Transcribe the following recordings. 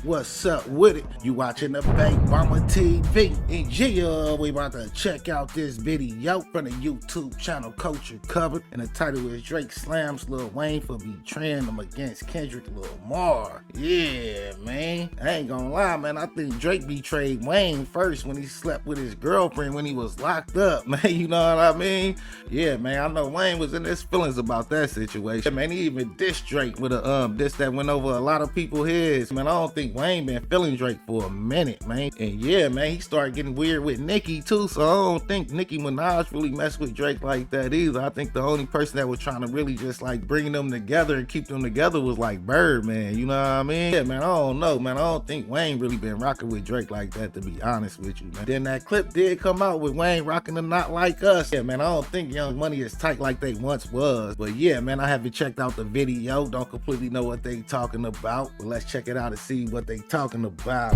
what's up with it? You watching the Bank Mama TV. And yeah, we about to check out this video from the YouTube channel Culture Covered. And the title is Drake slams Lil Wayne for betraying him against Kendrick Lamar. Yeah, man. I ain't gonna lie, man. I think Drake betrayed Wayne first when he slept with his girlfriend when he was locked up, man. You know what I mean? Yeah, man. I know Wayne was in his feelings about that situation. Man, he even dissed Drake with a diss that went over a lot of people's heads. Man, I don't think Wayne been feeling Drake for a minute, man. And yeah, man, he started getting weird with Nicki too, so I don't think Nicki Minaj really messed with Drake like that either. I think the only person that was trying to really just like bring them together and keep them together was like Birdman, you know what I mean? Yeah, man, I don't know, man. I don't think Wayne really been rocking with Drake like that, to be honest with you, man. Then that clip did come out with Wayne rocking the Not Like Us. Yeah, man, I don't think Young Money is tight like they once was. But yeah, man, I haven't checked out the video. Don't completely know what they talking about. But let's check it out and see what they talking about.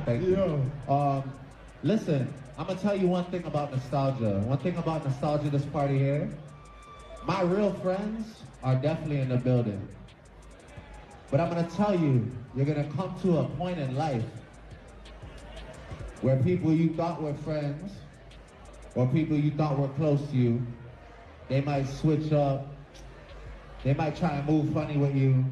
Thank you. Listen, I'm gonna tell you one thing about nostalgia. One thing about nostalgia this party here. My real friends are definitely in the building. But I'm gonna tell you, you're gonna come to a point in life where people you thought were friends or people you thought were close to you, they might switch up. They might try and move funny with you.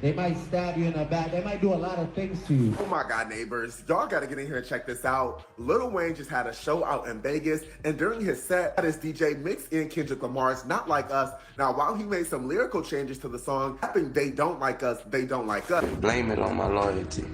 They might stab you in the back. They might do a lot of things to you. Oh my God, neighbors. Y'all gotta get in here and check this out. Lil Wayne just had a show out in Vegas, and during his set, his DJ mixed in Kendrick Lamar's Not Like Us. Now, while he made some lyrical changes to the song, I think They Don't Like Us, They Don't Like Us. Blame it on my loyalty.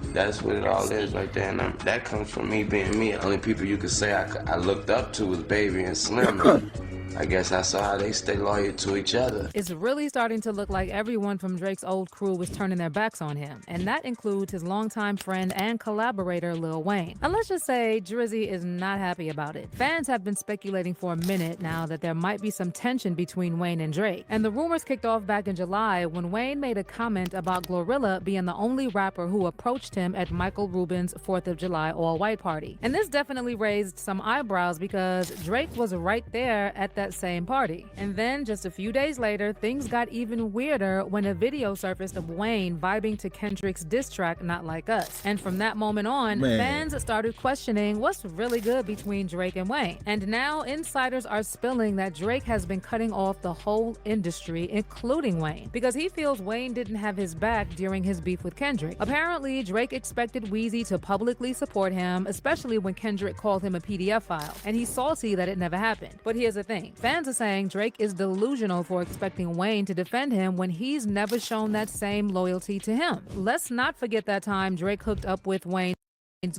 That's what it all is right there. And that comes from me being me. The only people you could say I looked up to was Baby and Slim. I guess I saw how they stay loyal to each other. It's really starting to look like everyone from Drake's old crew was turning their backs on him, and that includes his longtime friend and collaborator Lil Wayne. And let's just say Drizzy is not happy about it. Fans have been speculating for a minute now that there might be some tension between Wayne and Drake, and the rumors kicked off back in July when Wayne made a comment about Glorilla being the only rapper who approached him at Michael Rubin's 4th of July all-white party. And this definitely raised some eyebrows because Drake was right there at that same party. And then just a few days later, things got even weirder when a video surfaced of Wayne vibing to Kendrick's diss track Not Like Us. And from that moment on, fans started questioning what's really good between Drake and Wayne. And now insiders are spilling that Drake has been cutting off the whole industry, including Wayne, because he feels Wayne didn't have his back during his beef with Kendrick. Apparently, Drake expected Weezy to publicly support him, especially when Kendrick called him a PDF file, and he's salty that it never happened. But here's the thing. Fans are saying Drake is delusional for expecting Wayne to defend him when he's never shown that same loyalty to him. Let's not forget that time Drake hooked up with Wayne's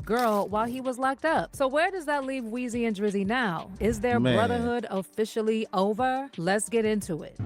girl while he was locked up. So where does that leave Weezy and Drizzy now? Is their brotherhood officially over? Let's get into it.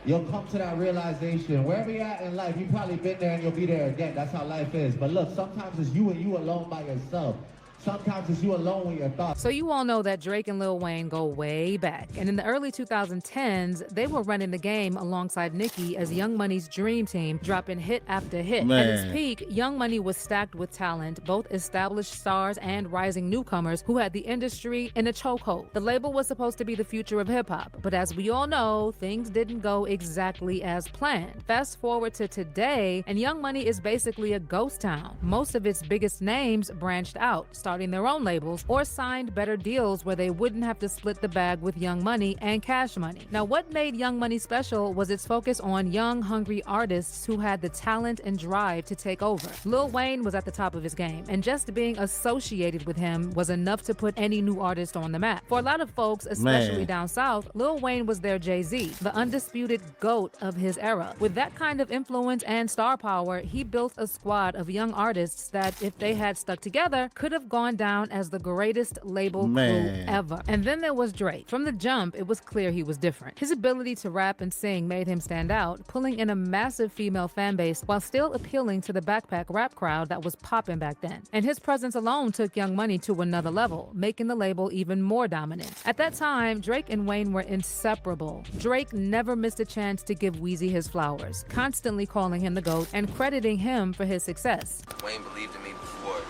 You'll come to that realization. Wherever you're at in life, you've probably been there and you'll be there again. That's how life is. But look, sometimes it's you and you alone by yourself. Sometimes it's you alone with your thoughts. So you all know that Drake and Lil Wayne go way back. And in the early 2010s, they were running the game alongside Nicki as Young Money's dream team, dropping hit after hit. At its peak, Young Money was stacked with talent, both established stars and rising newcomers who had the industry in a chokehold. The label was supposed to be the future of hip-hop, but as we all know, things didn't go exactly as planned. Fast forward to today, and Young Money is basically a ghost town. Most of its biggest names branched out, starting their own labels or signed better deals where they wouldn't have to split the bag with Young Money and Cash Money. Now, what made Young Money special was its focus on young, hungry artists who had the talent and drive to take over. Lil Wayne was at the top of his game, and just being associated with him was enough to put any new artist on the map. For a lot of folks, especially down south, Lil Wayne was their Jay-Z, the undisputed GOAT of his era. With that kind of influence and star power, he built a squad of young artists that, if they had stuck together, could have gone down as the greatest label crew ever. And then there was Drake. From the jump, it was clear he was different. His ability to rap and sing made him stand out, pulling in a massive female fan base while still appealing to the backpack rap crowd that was popping back then. And his presence alone took Young Money to another level, making the label even more dominant. At that time, Drake and Wayne were inseparable. Drake never missed a chance to give Weezy his flowers, constantly calling him the GOAT and crediting him for his success. Wayne believed in me before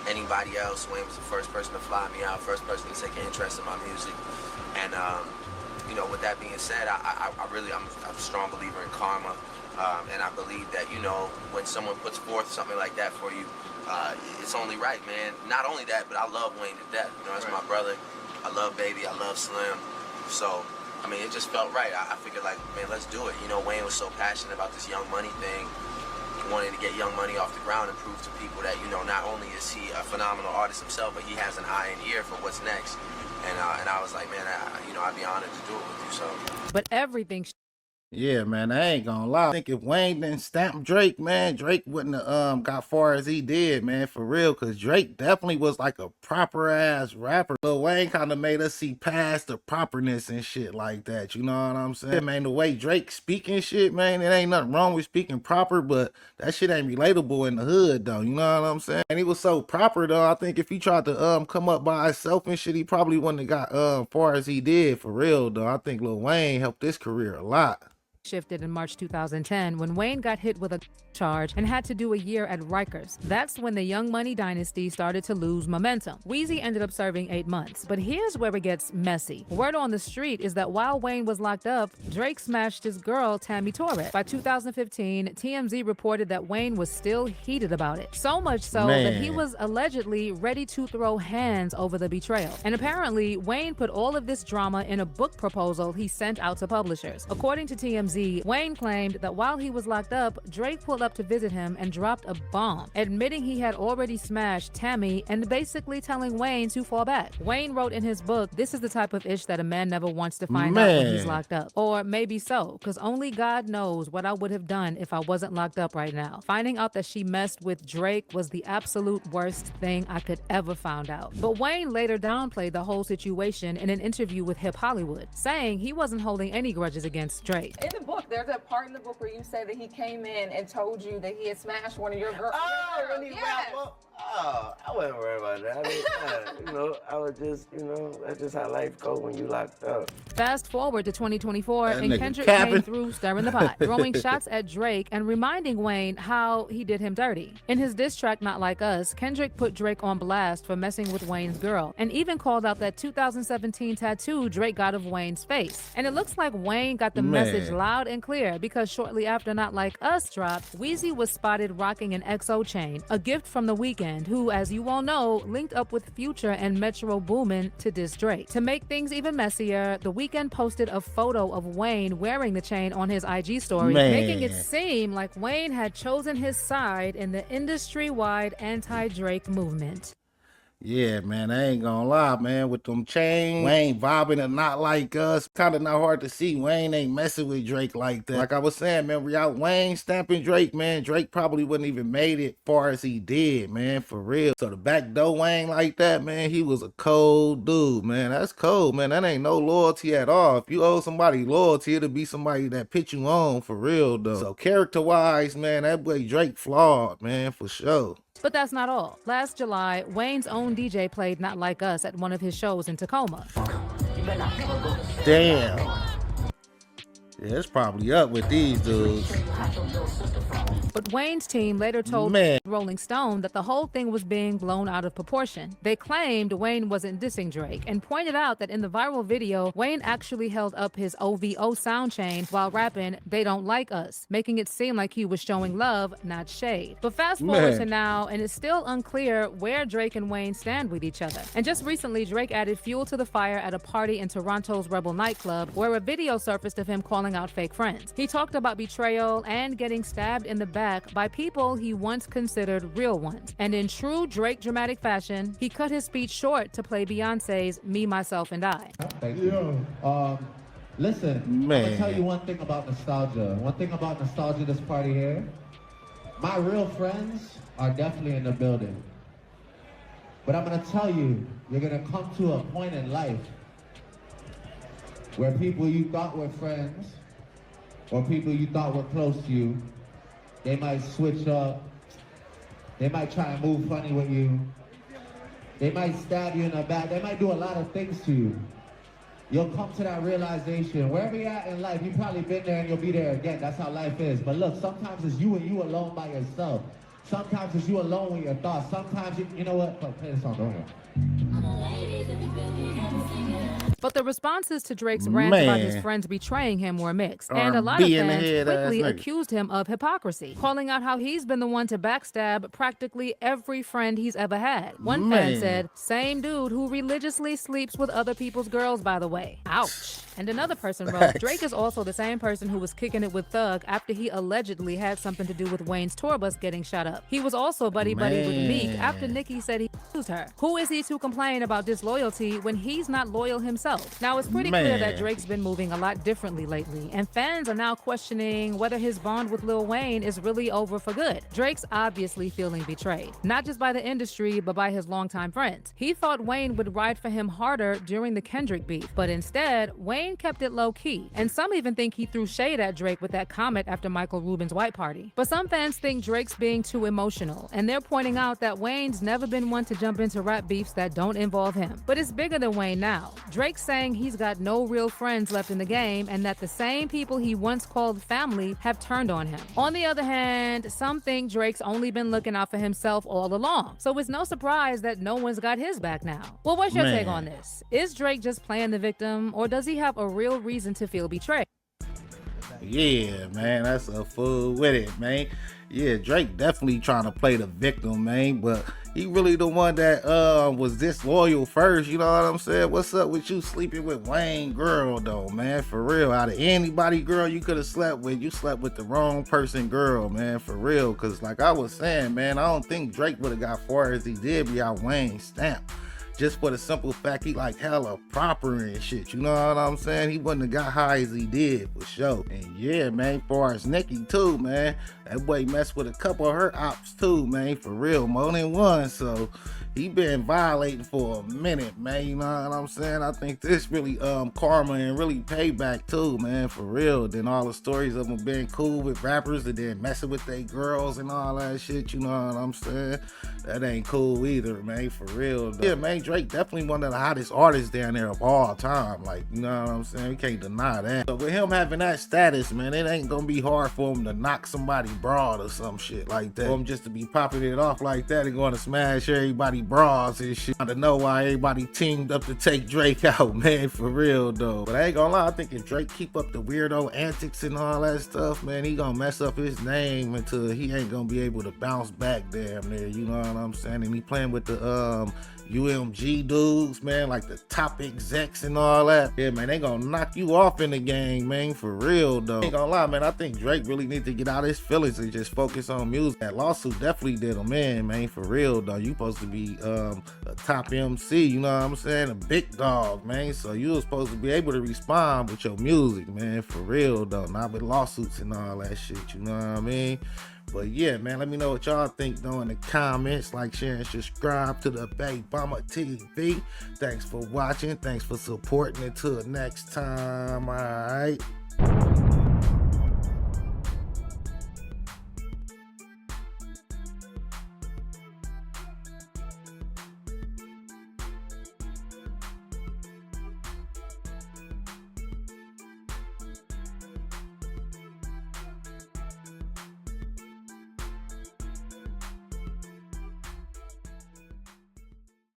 anybody else. Wayne was the first person to fly me out, first person to take an interest in my music. And you know, with that being said, I'm a strong believer in karma. And I believe that, you know, when someone puts forth something like that for you, it's only right, man. Not only that, but I love Wayne to death. You know, that's my brother. I love Baby. I love Slim. So, I mean, it just felt right. I figured, like, man, let's do it. You know, Wayne was so passionate about this Young Money thing. He wanted to get Young Money off the ground and prove to people that, you know, not only is he a phenomenal artist himself, but he has an eye and ear for what's next. And I was like, man, you know, I'd be honored to do it with you. So. But everything. Yeah, man, I ain't gonna lie. I think if Wayne didn't stamp Drake, man, Drake wouldn't have got far as he did, man, for real. Cause Drake definitely was like a proper ass rapper. Lil Wayne kind of made us see past the properness and shit like that. You know what I'm saying, man? The way Drake speaking shit, man, it ain't nothing wrong with speaking proper, but that shit ain't relatable in the hood though. You know what I'm saying? And he was so proper though. I think if he tried to come up by himself and shit, he probably wouldn't have got far as he did for real though. I think Lil Wayne helped his career a lot. Shifted in March 2010 when Wayne got hit with a charge and had to do a year at Rikers. That's when the Young Money dynasty started to lose momentum. Weezy ended up serving 8 months, but here's where it gets messy. Word on the street is that while Wayne was locked up, Drake smashed his girl, Tammy Torres. By 2015, TMZ reported that Wayne was still heated about it. So much so that he was allegedly ready to throw hands over the betrayal. And apparently, Wayne put all of this drama in a book proposal he sent out to publishers. According to TMZ, Wayne claimed that while he was locked up, Drake pulled up to visit him and dropped a bomb, admitting he had already smashed Tammy and basically telling Wayne to fall back. Wayne wrote in his book, "This is the type of ish that a man never wants to find out when he's locked up." Or maybe so, because only God knows what I would have done if I wasn't locked up right now. Finding out that she messed with Drake was the absolute worst thing I could ever found out. But Wayne later downplayed the whole situation in an interview with Hip Hollywood, saying he wasn't holding any grudges against Drake. In the book, there's that part in the book where you say that he came in and told you that he had smashed one of your girls. Oh, when he wrapped up. Oh, I wasn't worried about that. I mean, you know, I was just, you know, that's just how life goes when you locked up. Fast forward to 2024, that and Kendrick came through stirring the pot, throwing shots at Drake and reminding Wayne how he did him dirty. In his diss track, Not Like Us, Kendrick put Drake on blast for messing with Wayne's girl, and even called out that 2017 tattoo Drake got of Wayne's face. And it looks like Wayne got the message loud and clear, because shortly after Not Like Us dropped, Weezy was spotted rocking an XO chain, a gift from The Weeknd, who, as you all know, linked up with Future and Metro Boomin to diss Drake. To make things even messier, The Weeknd posted a photo of Wayne wearing the chain on his IG story, making it seem like Wayne had chosen his side in the industry-wide anti-Drake movement. Yeah, man, I ain't gonna lie, man. With them chains, Wayne vibing and Not Like Us, kind of not hard to see. Wayne ain't messing with Drake like that. Like I was saying, man, without Wayne stamping Drake, man, Drake probably wouldn't even made it far as he did, man, for real. So to backdoor Wayne like that, man, he was a cold dude, man. That's cold, man. That ain't no loyalty at all. If you owe somebody loyalty, it'll be somebody that put you on, for real, though. So character-wise, man, that boy Drake flawed, man, for sure. But that's not all. Last July, Wayne's own DJ played Not Like Us at one of his shows in Tacoma. Damn. Yeah, it's probably up with these dudes. But Wayne's team later told Rolling Stone that the whole thing was being blown out of proportion. They claimed Wayne wasn't dissing Drake and pointed out that in the viral video, Wayne actually held up his OVO sound chain while rapping "They Don't Like Us," making it seem like he was showing love, not shade. But fast forward to now, and it's still unclear where Drake and Wayne stand with each other. And just recently, Drake added fuel to the fire at a party in Toronto's Rebel nightclub, where a video surfaced of him calling out fake friends. He talked about betrayal and getting stabbed in the back by people he once considered real ones. And in true Drake dramatic fashion, he cut his speech short to play Beyonce's Me, Myself, and I. Thank you. Listen, I'm gonna tell you one thing about nostalgia. One thing about nostalgia, this party here. My real friends are definitely in the building. But I'm gonna tell you, you're gonna come to a point in life where people you thought were friends, or people you thought were close to you, they might switch up. They might try and move funny with you. They might stab you in the back. They might do a lot of things to you. You'll come to that realization. Wherever you're at in life, you've probably been there and you'll be there again. That's how life is. But look, sometimes it's you and you alone by yourself. Sometimes it's you alone with your thoughts. Sometimes, you know what? Oh, play this song, don't you? But the responses to Drake's rant about his friends betraying him were mixed, and a lot of fans quickly accused him of hypocrisy, calling out how he's been the one to backstab practically every friend he's ever had. One fan said, "Same dude who religiously sleeps with other people's girls, by the way. Ouch." And another person wrote, "Drake is also the same person who was kicking it with Thug after he allegedly had something to do with Wayne's tour bus getting shut up. He was also buddy-buddy with Meek after Nicki said he used her. Who is he to complain about disloyalty when he's not loyal himself?" Now, it's pretty clear that Drake's been moving a lot differently lately, and fans are now questioning whether his bond with Lil Wayne is really over for good. Drake's obviously feeling betrayed, not just by the industry, but by his longtime friends. He thought Wayne would ride for him harder during the Kendrick beef, but instead, Wayne kept it low-key, and some even think he threw shade at Drake with that comment after Michael Rubin's white party. But some fans think Drake's being too emotional, and they're pointing out that Wayne's never been one to jump into rap beefs that don't involve him. But it's bigger than Wayne now. Drake's saying he's got no real friends left in the game, and that the same people he once called family have turned on him. On the other hand, some think Drake's only been looking out for himself all along, so it's no surprise that no one's got his back now. Well, what's your take on this? Is Drake just playing the victim, or does he have a real reason to feel betrayed? Yeah, man, that's a fool with it, man. Yeah, Drake definitely trying to play the victim, man, but he really the one that was disloyal first, you know what I'm saying? What's up with you sleeping with Wayne girl, though, man? For real, out of anybody girl you could have slept with, you slept with the wrong person girl, man, for real. Because like I was saying, man, I don't think Drake would have got far as he did without Wayne's stamp. Just for the simple fact he like hella proper and shit, you know what I'm saying? He wouldn't have got high as he did, for sure. And yeah, man, far as Nicki too, man, that boy messed with a couple of her ops too, man, for real, more than one. So he been violating for a minute, man, you know what I'm saying? I think this really karma and really payback too, man, for real. Then all the stories of him being cool with rappers and then messing with their girls and all that shit, you know what I'm saying? That ain't cool either, man, for real, though. Yeah, man, Drake definitely one of the hottest artists down there of all time, like, you know what I'm saying? We can't deny that. But with him having that status, man, it ain't gonna be hard for him to knock somebody broad or some shit like that. For him just to be popping it off like that and going to smash everybody bras and shit. I don't know why everybody teamed up to take Drake out, man, for real, though. But I ain't gonna lie, I think if Drake keep up the weirdo antics and all that stuff, man, he gonna mess up his name until he ain't gonna be able to bounce back damn near, you know what I'm saying? And he playing with the UMG dudes, man, like the top execs and all that. Yeah, man, they gonna knock you off in the game, man, for real, though. Ain't gonna lie, man, I think Drake really need to get out his feelings and just focus on music. That lawsuit definitely did him in, man, for real, though. You supposed to be a top MC, you know what I'm saying? A big dog, man, so you was supposed to be able to respond with your music, man, for real, though. Not with lawsuits and all that shit, you know what I mean? But yeah, man, let me know what y'all think though in the comments. Like, share, and subscribe to the Babe Bomber TV. Thanks for watching. Thanks for supporting. Until next time, all right?